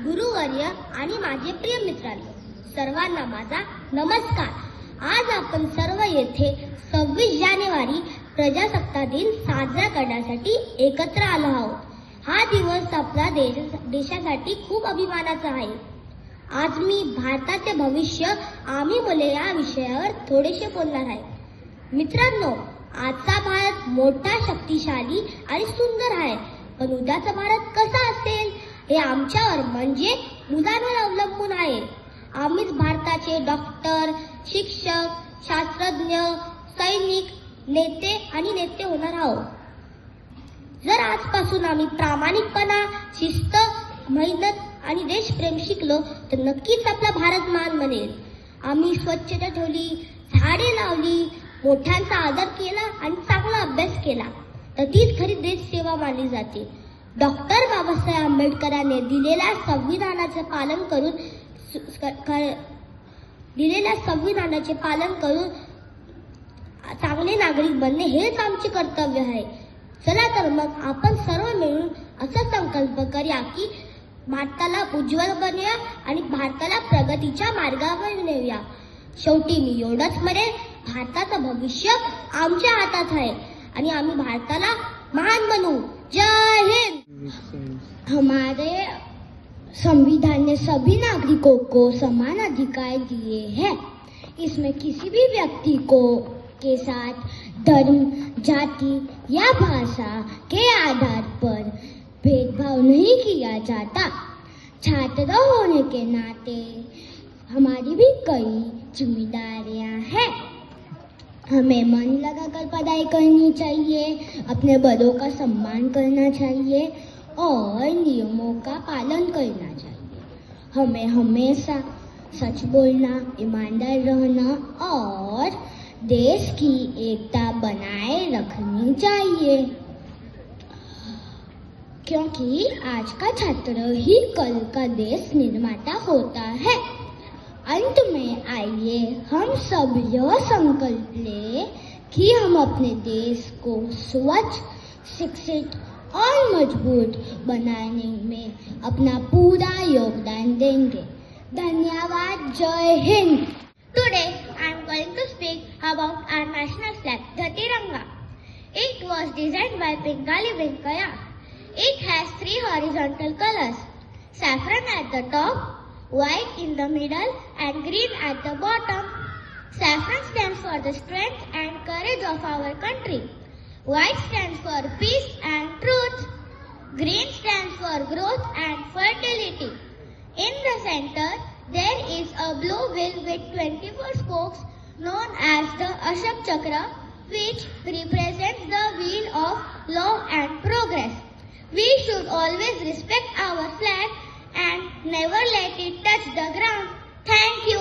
गुरुवर्य आणि माझे प्रिय मित्रांनो, सर्वांना माझा नमस्कार। आज आपण सर्व येथे 26 जानेवारी प्रजासत्ताक दिन साजरा करण्यासाठी एकत्र आलो आहोत। हा दिवस आपल्या देशासाठी खूप अभिमानाचा आहे। आज मी भारताचे भविष्य आम्ही मुले या विषयावर थोडेसे बोलणार आहे। मित्रांनो, आजचा भारत मोठा, शक्तिशाली आणि सुंदर आहे, पण उद्याचा भारत कसा असेल हे आमच्यावर म्हणजे मुलांवर अवलंबून आहे। आम्हीच भारताचे डॉक्टर, शिक्षक, शास्त्रज्ञ, सैनिक, नेते होणार आहोत। जर आजपासून आम्ही प्रामाणिकपणा, शिस्त, मेहनत आणि देशप्रेम शिकलो तर नक्कीच आपला भारत महान बनेल। आम्ही स्वच्छता ठेवली, झाडे लावली, मोठ्यांचा आदर केला आणि चांगला अभ्यास केला तर तीच खरी देश सेवा मानली जाते। डॉक्टर बाबासाहेब आंबेडकरांनी दिलेल्या संविधानाचे पालन करून चांगले नागरिक बनणे हेच आमचे कर्तव्य आहे। चला तर मग आपण सर्व मिळून असा संकल्प करूया की भारताला उज्ज्वल बनवूया आणि भारताला प्रगतीच्या मार्गावर नेऊया। शेवटी मी एवढंच म्हणेन, भारताचं भविष्य आमच्या हातात आहे आणि आम्ही भारताला महान बनवू। जय हिंद। हमारे संविधान ने सभी नागरिकों को समान अधिकार दिए हैं। इसमें किसी भी व्यक्ति के साथ धर्म, जाति या भाषा के आधार पर भेदभाव नहीं किया जाता। छात्र होने के नाते हमारी भी कई जिम्मेदारियां हैं। हमें मन लगाकर पढ़ाई करनी चाहिए, अपने बड़ों का सम्मान करना चाहिए और नियमों का पालन करना चाहिए। हमें हमेशा सच बोलना, ईमानदार रहना और देश की एकता बनाए रखनी चाहिए, क्योंकि आज का छात्र ही कल का देश निर्माता होता है। अंत में आइए हम सब यह संकल्प लें कि हम अपने देश को स्वच्छ, शिक्षित और मजबूत बनाने में अपना पूरा योगदान देंगे। धन्यवाद। जय Hind. Today I am going to speak about our national flag, the Tiranga. It was designed by Pingali Venkaya. It has 3 horizontal colors: saffron at the top, white in the middle and green at the bottom. Saffron stands for the strength and courage of our country. White stands for peace and truth. Green stands for growth and fertility. In the center, there is a blue wheel with 24 spokes known as the Ashok Chakra, which represents the wheel of law and progress. We should always respect our flag and never let it touch the ground. Thank you.